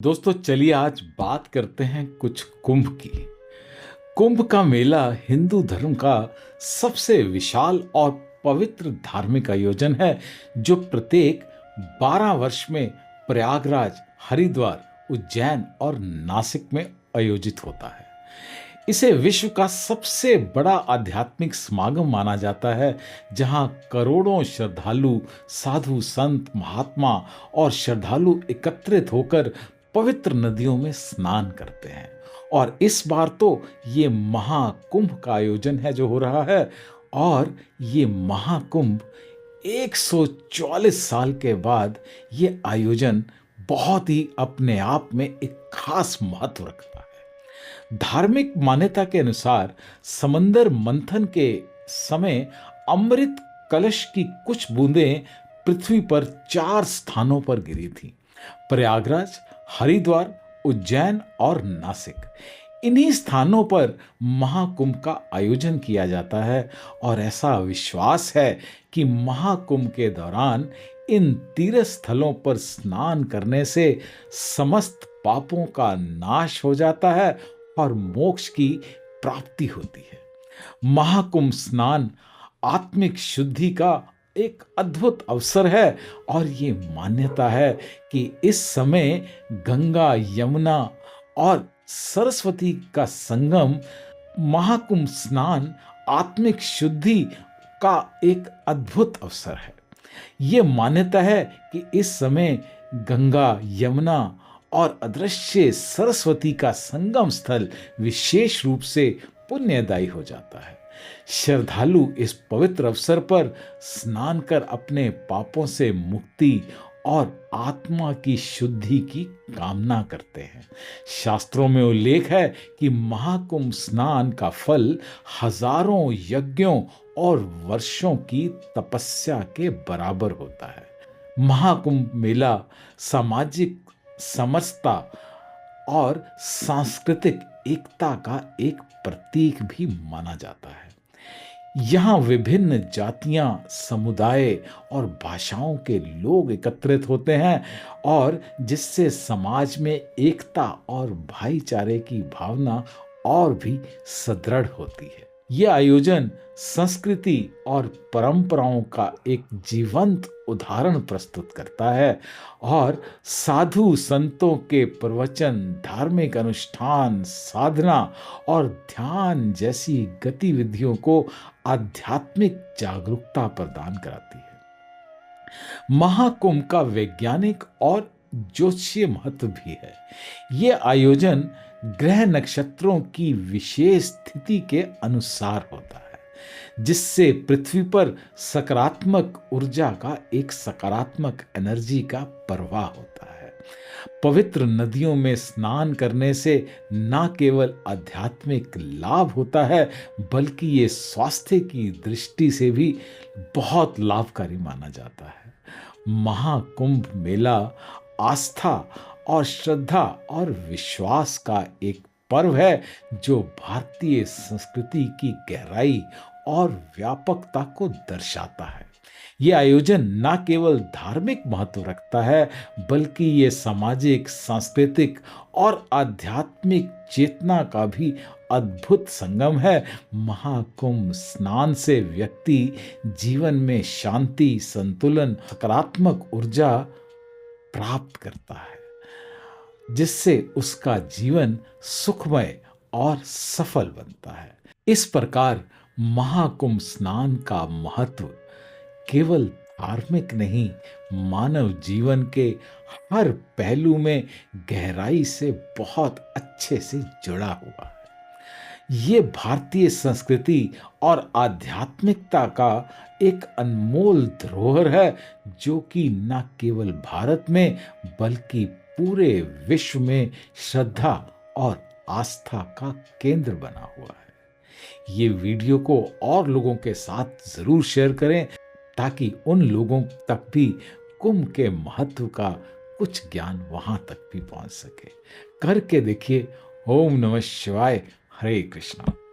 दोस्तों चलिए आज बात करते हैं कुछ कुंभ की। कुंभ का मेला हिंदू धर्म का सबसे विशाल और पवित्र धार्मिक आयोजन है जो प्रत्येक 12 वर्ष में प्रयागराज, हरिद्वार, उज्जैन और नासिक में आयोजित होता है। इसे विश्व का सबसे बड़ा आध्यात्मिक समागम माना जाता है, जहां करोड़ों श्रद्धालु, साधु संत, महात्मा और श्रद्धालु एकत्रित होकर पवित्र नदियों में स्नान करते हैं। और इस बार तो ये महाकुंभ का आयोजन है जो हो रहा है। और ये महाकुंभ 144 साल के बाद ये आयोजन बहुत ही अपने आप में एक खास महत्व रखता है। धार्मिक मान्यता के अनुसार समंदर मंथन के समय अमृत कलश की कुछ बूंदें पृथ्वी पर 4 स्थानों पर गिरी थीं: प्रयागराज, हरिद्वार, उज्जैन और नासिक। इन्हीं स्थानों पर महाकुंभ का आयोजन किया जाता है और ऐसा विश्वास है कि महाकुंभ के दौरान इन तीर्थ स्थलों पर स्नान करने से समस्त पापों का नाश हो जाता है और मोक्ष की प्राप्ति होती है। महाकुंभ स्नान आत्मिक शुद्धि का एक अद्भुत अवसर है और ये मान्यता है कि इस समय गंगा, यमुना और सरस्वती का संगम, महाकुंभ स्नान आत्मिक शुद्धि का एक अद्भुत अवसर है। ये मान्यता है कि इस समय गंगा, यमुना और अदृश्य सरस्वती का संगम स्थल विशेष रूप से पुण्यदायी हो जाता है। श्रद्धालु इस पवित्र अवसर पर स्नान कर अपने पापों से मुक्ति और आत्मा की शुद्धि की कामना करते हैं। शास्त्रों में उल्लेख है कि महाकुंभ स्नान का फल हजारों यज्ञों और वर्षों की तपस्या के बराबर होता है। महाकुंभ मेला सामाजिक समरसता और सांस्कृतिक एकता का एक प्रतीक भी माना जाता है। यहाँ विभिन्न जातियां, समुदाय और भाषाओं के लोग एकत्रित होते हैं और जिससे समाज में एकता और भाईचारे की भावना और भी सुदृढ़ होती है। यह आयोजन संस्कृति और परंपराओं का एक जीवंत उदाहरण प्रस्तुत करता है और साधु संतों के प्रवचन, धार्मिक अनुष्ठान, साधना और ध्यान जैसी गतिविधियों को आध्यात्मिक जागरूकता प्रदान कराती है। महाकुंभ का वैज्ञानिक और ज्योतिषीय महत्व भी है। यह आयोजन ग्रह नक्षत्रों की विशेष स्थिति के अनुसार होता है, जिससे पृथ्वी पर सकारात्मक ऊर्जा का एक सकारात्मक एनर्जी का प्रवाह होता है। पवित्र नदियों में स्नान करने से न केवल आध्यात्मिक लाभ होता है, बल्कि ये स्वास्थ्य की दृष्टि से भी बहुत लाभकारी माना जाता है। महाकुंभ मेला आस्था और श्रद्धा और विश्वास का एक पर्व है जो भारतीय संस्कृति की गहराई और व्यापकता को दर्शाता है। यह आयोजन न केवल धार्मिक महत्व रखता है, बल्कि ये सामाजिक, सांस्कृतिक और आध्यात्मिक चेतना का भी अद्भुत संगम है। महाकुंभ स्नान से व्यक्ति जीवन में शांति, संतुलन, सकारात्मक ऊर्जा प्राप्त करता है, जिससे उसका जीवन सुखमय और सफल बनता है। इस प्रकार महाकुंभ स्नान का महत्व केवल धार्मिक नहीं, मानव जीवन के हर पहलू में गहराई से बहुत अच्छे से जुड़ा हुआ है। ये भारतीय संस्कृति और आध्यात्मिकता का एक अनमोल धरोहर है जो कि न केवल भारत में बल्कि पूरे विश्व में श्रद्धा और आस्था का केंद्र बना हुआ है। ये वीडियो को और लोगों के साथ जरूर शेयर करें ताकि उन लोगों तक भी कुंभ के महत्व का कुछ ज्ञान वहां तक भी पहुंच सके। करके देखिए। ओम नमः शिवाय। हरे कृष्णा।